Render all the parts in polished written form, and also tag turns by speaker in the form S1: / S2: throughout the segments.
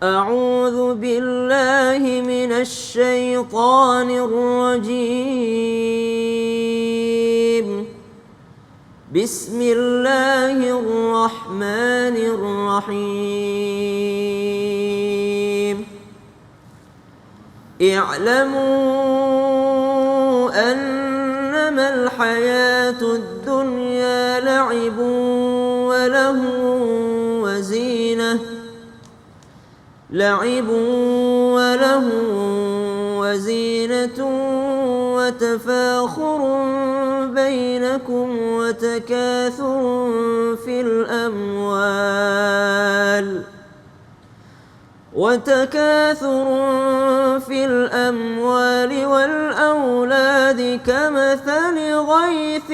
S1: أعوذ بالله من الشيطان الرجيم بسم الله الرحمن الرحيم اعلموا أنما الحياة الدنيا لعب وله وزينة وتفاخر بينكم وتكاثر في الأموال والأولاد كمثل غيث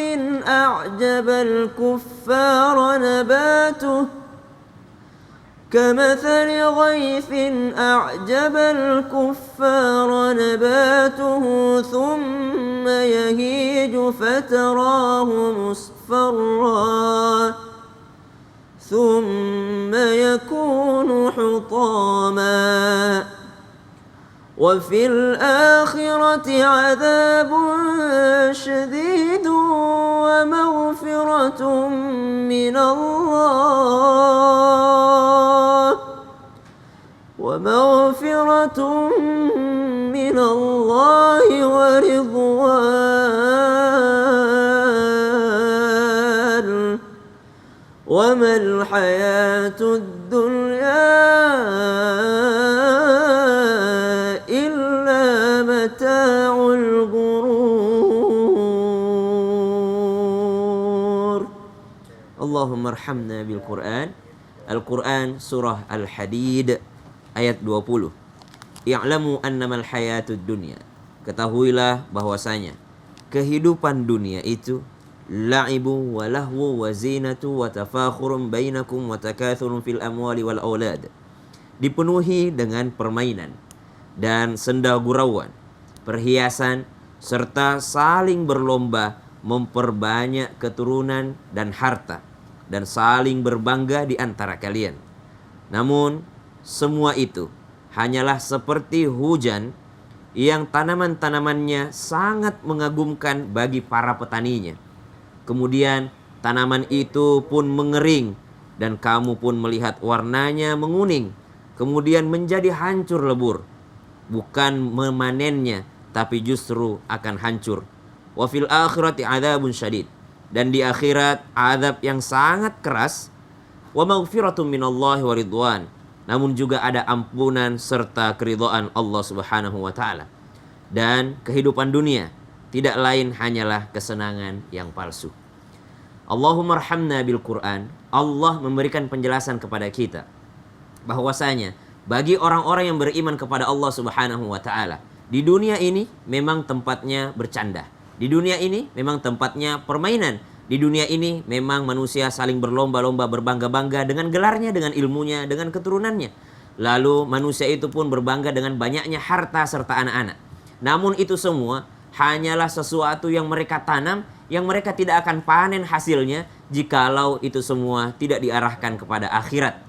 S1: أعجب الكفار نباته ثم يهيج فتراه مصفرا ثم يكون حطاما وفي الآخرة عذاب شديد ومغفرة من الله ورضوان وما الحياة الدنيا إلا متاع الغرور. اللهم ارحمنا بالقرآن. Al-Quran surah Al-Hadid ayat 20. I'lamu annamal hayatud dunya. Ketahuilah bahwasanya kehidupan dunia itu la'ibu wa lahwu wa zinatu wa tafakhurun bainakum wa takathurun fil amwali wal aulad. Dipenuhi dengan permainan dan senda gurauan, perhiasan serta saling berlomba memperbanyak keturunan dan harta dan saling berbangga di antara kalian. Namun semua itu hanyalah seperti hujan yang tanaman-tanamannya sangat mengagumkan bagi para petaninya. Kemudian tanaman itu pun mengering dan kamu pun melihat warnanya menguning, kemudian menjadi hancur lebur. Bukan memanennya, tapi justru akan hancur. Wa fil akhirati adzabun syadid. Dan di akhirat azab yang sangat keras. Wa maghfiratun minallahi wa ridwan. Namun juga ada ampunan serta keridhaan Allah Subhanahu wa taala. Dan kehidupan dunia tidak lain hanyalah kesenangan yang palsu. Allahumma arhamna bil Quran. Allah memberikan penjelasan kepada kita bahwasanya bagi orang-orang yang beriman kepada Allah Subhanahu wa taala, di dunia ini memang tempatnya bercanda. Di dunia ini memang tempatnya permainan. Di dunia ini memang manusia saling berlomba-lomba, berbangga-bangga dengan gelarnya, dengan ilmunya, dengan keturunannya. Lalu manusia itu pun berbangga dengan banyaknya harta serta anak-anak. Namun itu semua hanyalah sesuatu yang mereka tanam, yang mereka tidak akan panen hasilnya jikalau itu semua tidak diarahkan kepada akhirat.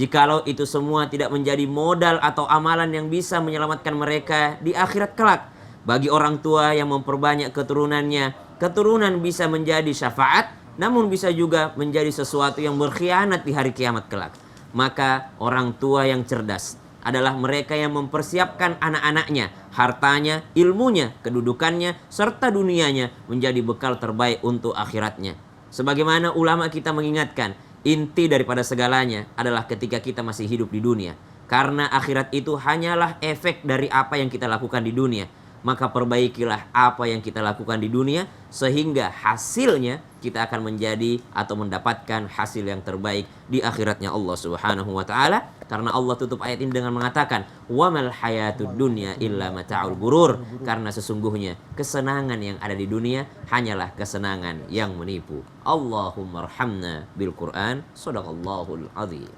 S1: Jikalau itu semua tidak menjadi modal atau amalan yang bisa menyelamatkan mereka di akhirat kelak. Bagi orang tua yang memperbanyak keturunannya, keturunan bisa menjadi syafaat, namun bisa juga menjadi sesuatu yang berkhianat di hari kiamat kelak. Maka orang tua yang cerdas adalah mereka yang mempersiapkan anak-anaknya, hartanya, ilmunya, kedudukannya, serta dunianya menjadi bekal terbaik untuk akhiratnya. Sebagaimana ulama kita mengingatkan, inti daripada segalanya adalah ketika kita masih hidup di dunia. Karena akhirat itu hanyalah efek dari apa yang kita lakukan di dunia. Maka perbaikilah apa yang kita lakukan di dunia, sehingga hasilnya kita akan menjadi atau mendapatkan hasil yang terbaik di akhiratnya Allah Subhanahu wa taala. Karena Allah tutup ayat ini dengan mengatakan, "Wa mal hayatud dunya illa mata'ul ghurur." Karena sesungguhnya kesenangan yang ada di dunia hanyalah kesenangan yang menipu. Allahumma arhamna bil Quran. Shadaqallahul azim.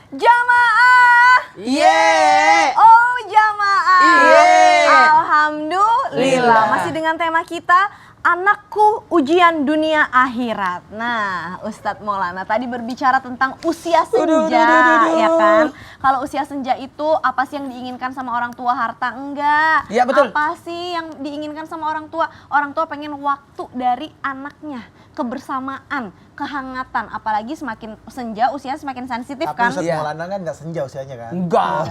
S2: Jamaah.
S1: Yeay.
S2: Oh, jamaah.
S1: Yeay.
S2: Alhamdulillah. Masih dengan tema kita, anakku ujian dunia akhirat. Nah, Ustadz Maulana tadi berbicara tentang usia senja, ya kan? Kalau usia senja itu apa sih yang diinginkan sama orang tua? Harta? Enggak.
S3: Iya, betul.
S2: Apa sih yang diinginkan sama orang tua? Orang tua pengen waktu dari anaknya, kebersamaan, kehangatan. Apalagi semakin senja usia semakin sensitif
S4: Tapi
S2: kan.
S4: Ustadz
S3: Iya.
S4: Maulana kan nggak senja usianya kan?
S3: Enggak.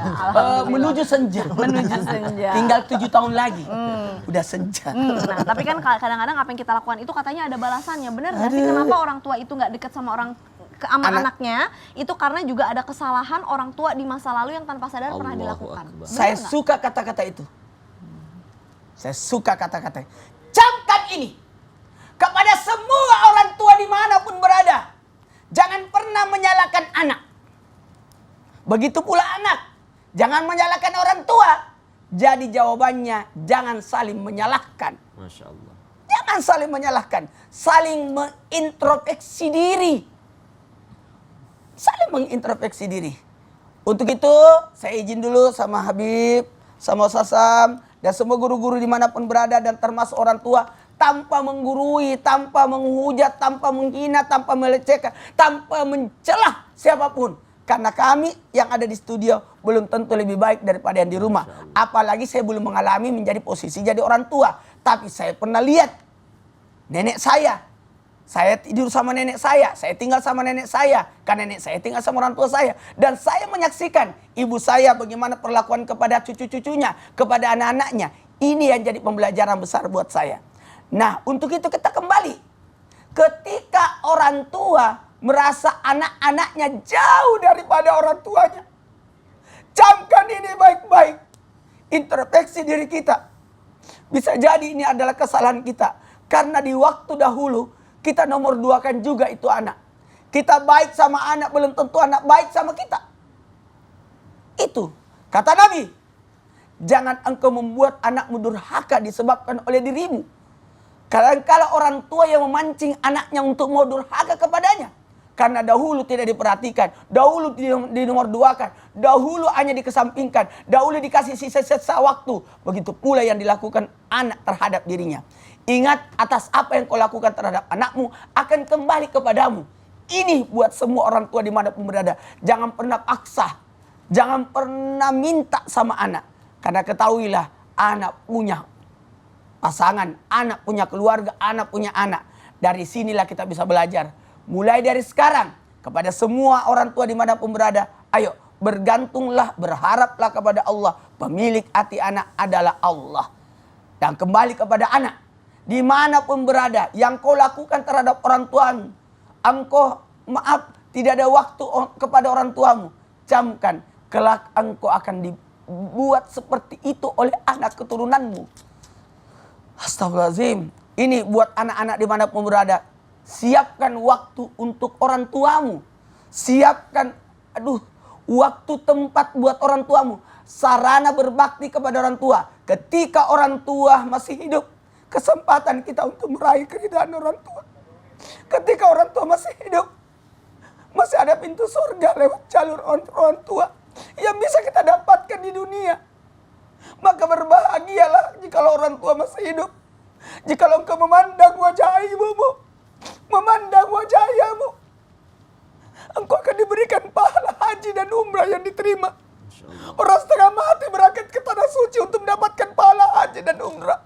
S3: Menuju senja.
S2: Menuju senja.
S3: Tinggal 7 tahun lagi. Udah senja.
S2: Nah, tapi kan kadang-kadang apa yang kita lakukan itu katanya ada balasannya. Bener nggak sih kenapa orang tua itu nggak dekat sama anaknya? Itu karena juga ada kesalahan orang tua di masa lalu yang tanpa sadar pernah
S1: Allahu
S2: dilakukan.
S1: Akbar.
S2: Bener
S3: Saya
S2: nggak?
S3: suka kata-kata itu. Saya suka kata-kata. Camkan ini kepada semua orang tua dimanapun berada. Jangan pernah menyalahkan anak. Begitu pula anak. Jangan menyalahkan orang tua. Jadi jawabannya jangan saling menyalahkan.
S1: Masya Allah.
S3: Jangan saling menyalahkan. Saling mengintrospeksi diri. Saling mengintrospeksi diri. Untuk itu saya izin dulu sama Habib, sama Sasam, dan semua guru-guru dimanapun berada dan termasuk orang tua. Tanpa menggurui, tanpa menghujat, tanpa menghina, tanpa melecehkan, tanpa mencelah siapapun. Karena kami yang ada di studio belum tentu lebih baik daripada yang di rumah. Apalagi saya belum mengalami menjadi posisi jadi orang tua. Tapi saya pernah lihat nenek saya. Saya tidur sama nenek saya tinggal sama nenek saya. Karena nenek saya tinggal sama orang tua saya. Dan saya menyaksikan ibu saya bagaimana perlakuan kepada cucu-cucunya, kepada anak-anaknya. Ini yang jadi pembelajaran besar buat saya. Nah, untuk itu kita kembali. Ketika orang tua merasa anak-anaknya jauh daripada orang tuanya, camkan ini baik-baik. Introspeksi diri kita. Bisa jadi ini adalah kesalahan kita. Karena di waktu dahulu kita nomor 2-kan juga itu anak. Kita baik sama anak, belum tentu anak baik sama kita. Itu kata Nabi. Jangan engkau membuat anakmu durhaka disebabkan oleh dirimu. Kadang-kala orang tua yang memancing anaknya untuk mau durhaka kepadanya. Karena dahulu tidak diperhatikan, dahulu di nomor 2-kan, dahulu hanya dikesampingkan, dahulu dikasih sisa-sisa waktu. Begitu pula yang dilakukan anak terhadap dirinya. Ingat, atas apa yang kau lakukan terhadap anakmu akan kembali kepadamu. Ini buat semua orang tua dimanapun berada. Jangan pernah paksa, jangan pernah minta sama anak. Karena ketahuilah, anak punya pasangan, anak punya keluarga, anak punya anak. Dari sinilah kita bisa belajar. Mulai dari sekarang, kepada semua orang tua dimanapun berada, ayo bergantunglah, berharaplah kepada Allah. Pemilik hati anak adalah Allah. Dan kembali kepada anak, dimanapun berada, yang kau lakukan terhadap orang tuamu, engkau maaf, tidak ada waktu kepada orang tuamu, camkan, kelak engkau akan dibuat seperti itu oleh anak keturunanmu. Astagfirullahaladzim. Ini buat anak-anak dimanapun berada. Siapkan waktu untuk orang tuamu. Siapkan waktu tempat buat orang tuamu. Sarana berbakti kepada orang tua. Ketika orang tua masih hidup, kesempatan kita untuk meraih keridhaan orang tua. Ketika orang tua masih hidup, masih ada pintu surga lewat jalur orang tua yang bisa kita dapatkan di dunia. Maka berbahagialah jika orang tua masih hidup. Jika engkau memandang wajah ibumu, memandang wajah ayahmu, engkau akan diberikan pahala haji dan umrah yang diterima. Orang setengah mati berangkat ke tanah suci untuk mendapatkan pahala haji dan umrah.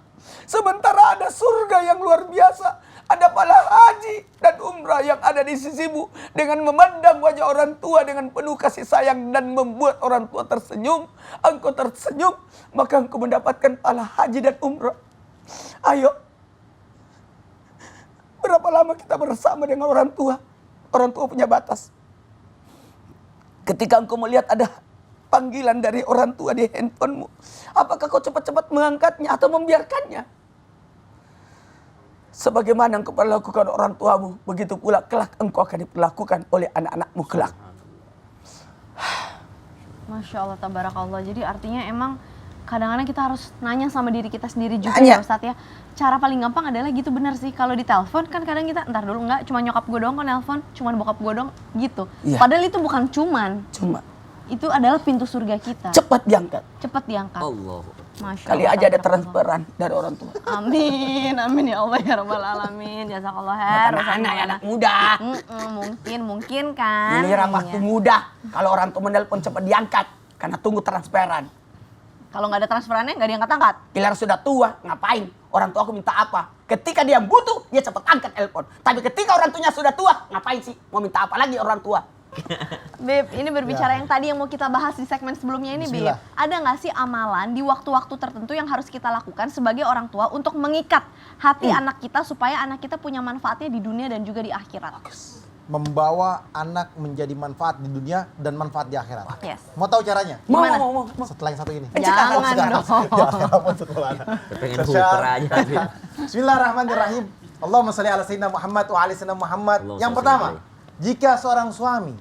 S3: Sementara ada surga yang luar biasa, ada pahala haji dan umrah yang ada di sisimu. Dengan memandang wajah orang tua dengan penuh kasih sayang dan membuat orang tua tersenyum, engkau tersenyum, maka engkau mendapatkan pahala haji dan umrah. Ayo, berapa lama kita bersama dengan orang tua? Orang tua punya batas. Ketika engkau melihat ada panggilan dari orang tua di handphonemu, apakah kau cepat-cepat mengangkatnya atau membiarkannya? Sebagaimana engkau perlakukan orang tuamu, begitu pula kelak engkau akan diperlakukan oleh anak-anakmu kelak.
S2: Masya Allah, tabarakallah. Jadi artinya emang kadang-kadang kita harus nanya sama diri kita sendiri juga
S3: Nanya.
S2: ya Ustadz ya. Cara paling gampang adalah gitu, benar sih. Kalau di telepon kan kadang kita, ntar dulu enggak, cuma nyokap gue doang kok nelpon, cuma bokap gue doang gitu.
S3: Iya.
S2: Padahal itu bukan cuman.
S3: Cuma
S2: Itu adalah pintu surga kita.
S3: cepat diangkat.
S2: Cepat diangkat.
S1: Allah.
S2: Masya
S3: Kali
S2: Allah,
S3: aja ada
S2: tabarakallah.
S3: transferan dari orang tua.
S2: Amin, amin ya Allah ya Rabbal Alamin. Jazakallah khair.
S3: Anak-anak anak muda.
S2: Mungkin kan.
S3: Giliran
S2: Iya.
S3: waktu muda, kalau orang tua menelpon cepat diangkat karena tunggu transferan.
S2: Kalau nggak ada transferannya nggak diangkat-angkat.
S3: Giliran sudah tua, ngapain? Orang tua aku minta apa? Ketika dia butuh, dia cepat angkat telepon. Tapi ketika orang tuanya sudah tua, ngapain sih? Mau minta apa lagi orang tua?
S2: Beb, ini berbicara yang tadi yang mau kita bahas di segmen sebelumnya ini, Beb.
S4: Bismillah.
S2: Ada nggak sih amalan di waktu-waktu tertentu yang harus kita lakukan sebagai orang tua untuk mengikat hati anak kita supaya anak kita punya manfaatnya di dunia dan juga di akhirat?
S4: Membawa anak menjadi manfaat di dunia dan manfaat di akhirat.
S2: Yes.
S4: Mau tahu caranya?
S2: Gimana?
S3: Mau.
S4: Setelah yang satu ini.
S2: Jangan dong.
S1: Pengen huker aja.
S4: Bismillahirrahmanirrahim. Allahumma shalli ala sayyidina Muhammad wa ala sayyidina Muhammad.
S1: Allahumma
S4: Yang
S1: shalli
S4: pertama,
S1: alaihi.
S4: jika seorang suami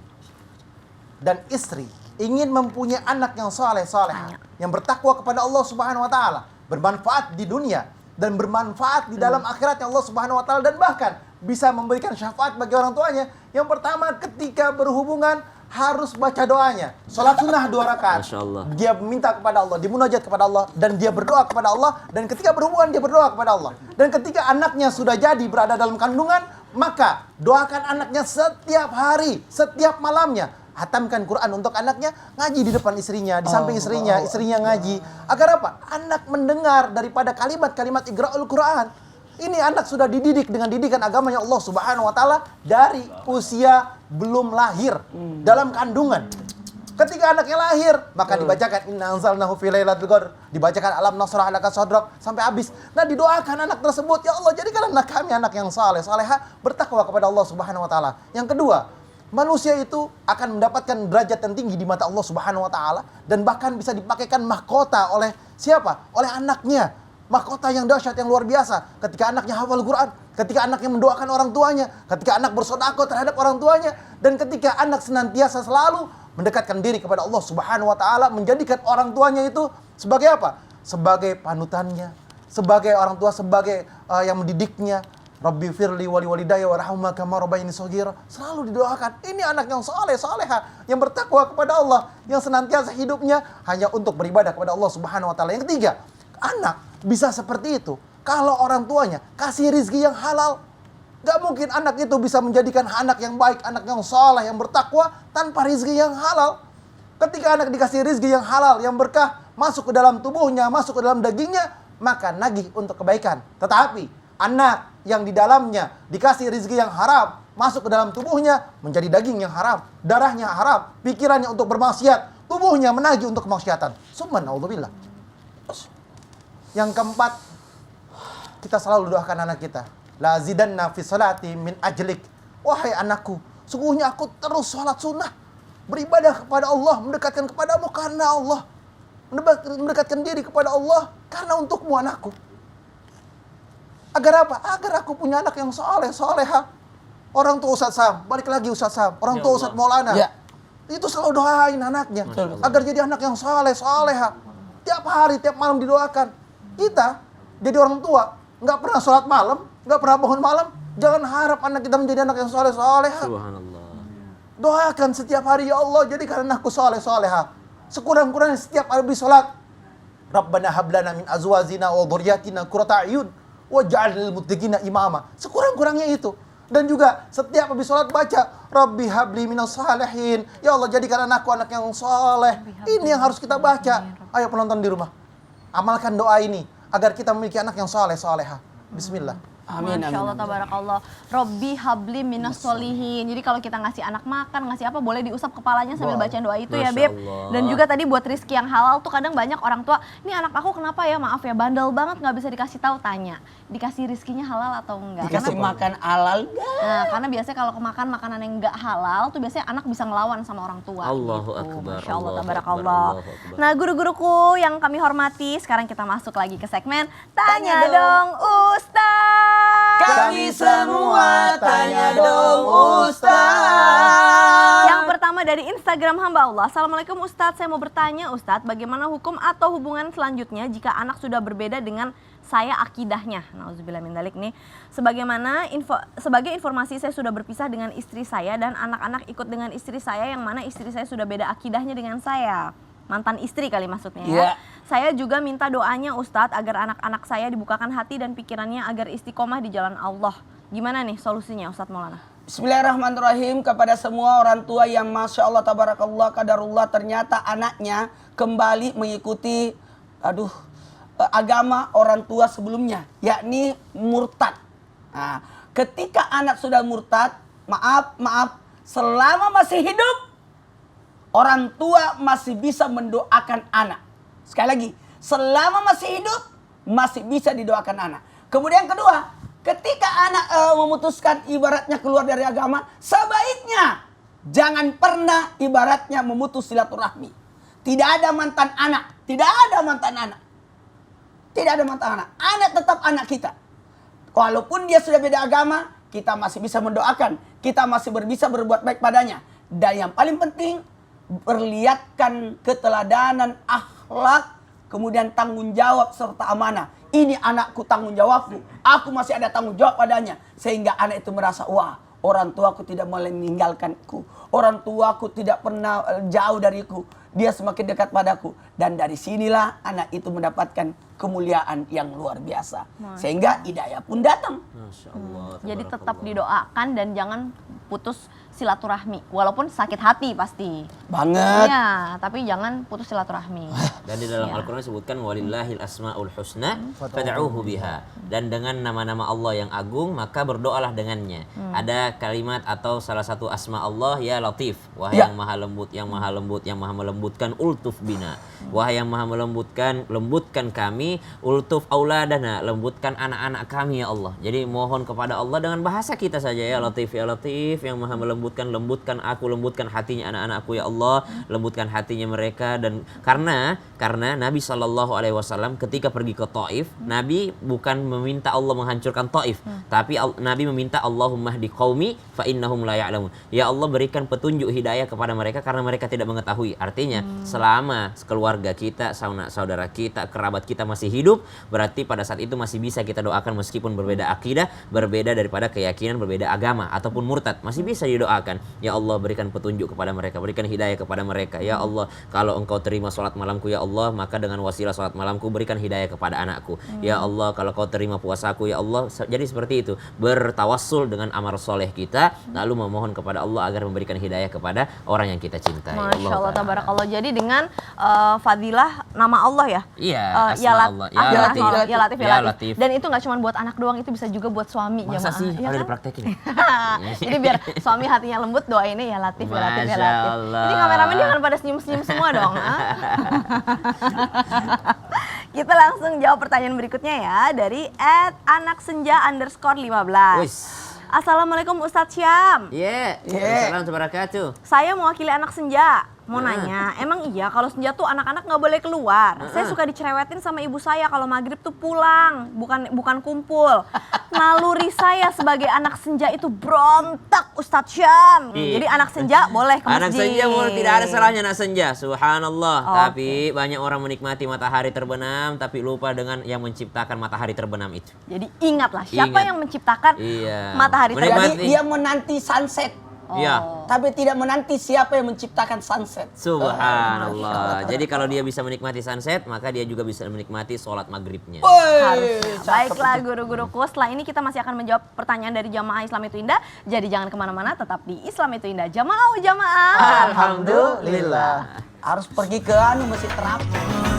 S4: dan istri ingin mempunyai anak yang saleh salehah, yang bertakwa kepada Allah Subhanahu wa taala, bermanfaat di dunia dan bermanfaat di dalam akhiratnya Allah Subhanahu wa taala, dan bahkan bisa memberikan syafaat bagi orang tuanya. Yang pertama, ketika berhubungan harus baca doanya. Salat sunnah 2 rakaat.
S1: Masya Allah.
S4: Dia minta kepada Allah, dia munajat kepada Allah, dan dia berdoa kepada Allah, dan ketika berhubungan dia berdoa kepada Allah. Dan ketika anaknya sudah jadi berada dalam kandungan, maka doakan anaknya setiap hari, setiap malamnya. Hatamkan Quran untuk anaknya, ngaji di depan istrinya, di samping istrinya ngaji. Agar apa? Anak mendengar daripada kalimat-kalimat Iqra'ul Quran. Ini anak sudah dididik dengan didikan agamanya Allah Subhanahu wa taala dari usia belum lahir, dalam kandungan. Ketika anaknya lahir, maka dibacakan inna anzalnahu fi lailatul qadr, dibacakan alam nasrah laka sadrak sampai habis. Nah, didoakan anak tersebut, ya Allah jadikan anak kami anak yang saleh salehah, bertakwa kepada Allah Subhanahu wa taala. Yang kedua, manusia itu akan mendapatkan derajat yang tinggi di mata Allah Subhanahu wa taala, dan bahkan bisa dipakaikan mahkota oleh siapa? Oleh anaknya. Mahkota yang dahsyat, yang luar biasa. Ketika anaknya hafal Quran, ketika anaknya mendoakan orang tuanya, ketika anak bersedekah terhadap orang tuanya, dan ketika anak senantiasa selalu mendekatkan diri kepada Allah Subhanahu wa taala, menjadikan orang tuanya itu sebagai apa? Sebagai panutannya, sebagai orang tua, sebagai yang mendidiknya. Rabbi firli wali walidayya warhamhuma kama rabbayani shaghira. Selalu didoakan. Ini anak yang saleh salehah, yang bertakwa kepada Allah, yang senantiasa hidupnya hanya untuk beribadah kepada Allah Subhanahu wa taala. Yang ketiga, anak bisa seperti itu kalau orang tuanya kasih rizki yang halal. Gak mungkin anak itu bisa menjadikan anak yang baik, anak yang saleh, yang bertakwa tanpa rizki yang halal. Ketika anak dikasih rizki yang halal, yang berkah, masuk ke dalam tubuhnya, masuk ke dalam dagingnya, maka nagih untuk kebaikan. Tetapi anak yang di dalamnya dikasih rizki yang haram, masuk ke dalam tubuhnya, menjadi daging yang haram, darahnya haram, pikirannya untuk bermaksiat, tubuhnya menagih untuk kemaksiatan. Subhanallah. Yang keempat, kita selalu doakan anak kita. La zidanna fi salati min ajlik. Wahai anakku, sungguhnya aku terus sholat sunnah, beribadah kepada Allah, mendekatkan kepadamu karena Allah, mendekatkan diri kepada Allah karena untukmu anakku. Agar apa? Agar aku punya anak yang soleh, soleha. Orang tua Ustaz Sam, balik lagi Ustaz Sam, orang tua Ustaz Maulana,
S3: Ya.
S4: itu selalu doain anaknya agar jadi anak yang soleh, soleha. Tiap hari, tiap malam didoakan. Kita jadi orang tua, nggak pernah sholat malam, nggak pernah bangun malam, jangan harap anak kita menjadi anak yang soleh soleha.
S1: Subhanallah.
S4: Doakan setiap hari, ya Allah jadikan anakku soleh soleha. Sekurang-kurangnya setiap habis sholat, Rabbana hablana min azwajina wa dzurriyyatina qurrata a'yun waj'al lil muttaqina imama. Sekurang-kurangnya itu. Dan juga setiap habis sholat baca Rabbi habli minas salihin. Ya Allah jadikan anakku anak yang soleh. Ini yang harus kita baca. Ayo penonton di rumah, amalkan doa ini agar kita memiliki anak yang soleh soleha. Bismillah.
S3: Amin,
S2: Masya Allah, tabarakallah. Robbi habli minas solihin. Jadi kalau kita ngasih anak makan, ngasih apa, boleh diusap kepalanya sambil baca doa itu ya,
S1: Masya
S2: Beb.
S1: Allah.
S2: Dan juga tadi buat rizki yang halal tuh kadang banyak orang tua, ini anak aku kenapa ya, maaf ya, bandel banget nggak bisa dikasih tahu. Tanya, dikasih rizkinya halal atau enggak?
S3: Dikasih makan halal.
S2: Nah, karena biasanya kalau kemakan makanan yang enggak halal tuh biasanya anak bisa ngelawan sama orang tua.
S1: Allahu
S2: gitu.
S1: Akbar,
S2: Masya Allah,
S1: Allahu
S2: tabarakallah.
S1: Akbar, Allahu Akbar.
S2: Nah, guru-guruku yang kami hormati, sekarang kita masuk lagi ke segmen Tanya Dong Ustaz.
S3: Kami semua tanya dong Ustaz.
S2: Yang pertama dari Instagram hamba Allah. Assalamualaikum Ustadz, saya mau bertanya Ustadz, bagaimana hukum atau hubungan selanjutnya jika anak sudah berbeda dengan saya akidahnya? Nauzubillah min dzalik nih. Sebagai informasi, saya sudah berpisah dengan istri saya dan anak-anak ikut dengan istri saya, yang mana istri saya sudah beda akidahnya dengan saya. Mantan istri kali maksudnya ya.
S3: Iya.
S2: Saya juga minta doanya Ustadz agar anak-anak saya dibukakan hati dan pikirannya agar istiqomah di jalan Allah. Gimana nih solusinya Ustadz Maulana?
S3: Bismillahirrahmanirrahim kepada semua orang tua yang Masya Allah Tabarakallah Qadarullah ternyata anaknya kembali mengikuti agama orang tua sebelumnya, yakni murtad. Nah, ketika anak sudah murtad, maaf, selama masih hidup, orang tua masih bisa mendoakan anak. Sekali lagi, selama masih hidup, masih bisa didoakan anak. Kemudian kedua, ketika anak memutuskan ibaratnya keluar dari agama, sebaiknya jangan pernah ibaratnya memutus silaturahmi. Tidak ada mantan anak, tidak ada mantan anak. Tidak ada mantan anak. Anak tetap anak kita. Walaupun dia sudah beda agama, kita masih bisa mendoakan. Kita masih bisa berbuat baik padanya. Dan yang paling penting, perlihatkan keteladanan, akhlak, kemudian tanggung jawab serta amanah. Ini anakku tanggung jawabku. Aku masih ada tanggung jawab padanya. Sehingga anak itu merasa, wah, orang tuaku tidak mau meninggalkanku. Orang tuaku tidak pernah jauh dariku. Dia semakin dekat padaku. Dan dari sinilah anak itu mendapatkan kemuliaan yang luar biasa. Sehingga hidayah pun datang.
S1: Masya Allah.
S2: Jadi tetap didoakan dan jangan putus silaturahmi. Walaupun sakit hati pasti.
S3: Banget.
S2: Iya, tapi jangan putus silaturahmi.
S1: Dan di dalam
S2: Iya.
S1: Al-Quran disebutkan walillahil asmaul husna fad'uhu biha. Dan dengan nama-nama Allah yang agung maka berdoalah dengannya. Ada kalimat atau salah satu asma Allah, ya Latif, wahai
S3: Ya.
S1: yang maha lembut, yang maha lembut, yang maha melembutkan, ultuf bina. Wahai yang maha melembutkan, lembutkan kami, ultuf auladana, lembutkan anak-anak kami ya Allah. Jadi mohon kepada Allah dengan bahasa kita saja, ya Latif, yang maha melembutkan, lembutkan aku, lembutkan hatinya anak-anakku ya Allah, lembutkan hatinya mereka. Dan karena Nabi SAW ketika pergi ke Taif, Nabi bukan meminta Allah menghancurkan Taif, tapi Nabi meminta Allahumma hdi qaumi fa innahum la ya'lamun. Ya Allah, berikan petunjuk hidayah kepada mereka karena mereka tidak mengetahui. Artinya selama keluarga kita, saudara kita, kerabat kita masih hidup, berarti pada saat itu masih bisa kita doakan meskipun berbeda akidah, berbeda daripada keyakinan, berbeda agama ataupun murtad, masih bisa didoakan. Ya Allah, berikan petunjuk kepada mereka, berikan hidayah kepada mereka. Ya Allah, kalau Engkau terima salat malamku ya Allah, maka dengan wasilah salat malamku berikan hidayah kepada anakku. Ya Allah, kalau Kau terima puasaku ya Allah. Jadi seperti itu, bertawassul dengan amal soleh kita, lalu memohon kepada Allah agar memberikan hidayah kepada orang yang kita cintai.
S2: Masya Allah, tabarakallah. Jadi dengan fadilah nama Allah ya.
S1: Iya,
S2: Ya
S1: asma Allah. Ya Latif.
S2: Ya Latif,
S1: Ya Latif.
S2: Dan itu nggak cuma buat anak doang, itu bisa juga buat suami.
S1: Masa
S2: jamaah.
S1: sih?
S2: Ya
S1: Ada
S2: kan?
S1: dipraktekin.
S2: Jadi biar suami hatinya lembut, doainnya ya Latif, ya Latif, ya
S1: Masya
S2: Latif.
S1: Allah.
S2: Ini kameramen jangan pada senyum-senyum semua dong. Kita langsung jawab pertanyaan berikutnya ya dari @anaksenja_15.
S1: Wis.
S2: Assalamualaikum Ustadz Syam.
S1: Iya. Assalamualaikum warahmatullahi wabarakatuh.
S2: Saya mewakili anak senja. Mau nanya, emang iya kalau senja tuh anak-anak nggak boleh keluar? Saya suka dicerewetin sama ibu saya kalau maghrib tuh pulang, bukan kumpul. Naluri saya sebagai anak senja itu berontak Ustadz Syam.
S1: Iya.
S2: Jadi anak senja boleh ke masjid.
S1: Anak senja boleh, tidak ada salahnya anak senja, subhanallah.
S2: Oke.
S1: Tapi banyak orang menikmati matahari terbenam tapi lupa dengan yang menciptakan matahari terbenam itu.
S2: Jadi ingatlah siapa
S1: Ingat.
S2: yang menciptakan
S1: Iya.
S2: matahari
S1: Menikmati.
S2: terbenam.
S3: Jadi dia menanti sunset,
S1: Iya.
S3: tapi tidak menanti siapa yang menciptakan sunset.
S1: Subhanallah. Jadi kalau dia bisa menikmati sunset, maka dia juga bisa menikmati sholat maghribnya.
S2: Harus. Baiklah guru-guruku, setelah ini kita masih akan menjawab pertanyaan dari jamaah Islam itu Indah. Jadi jangan kemana-mana, tetap di Islam itu Indah. Jamaah.
S3: Alhamdulillah. Harus pergi ke Masjid Terapi.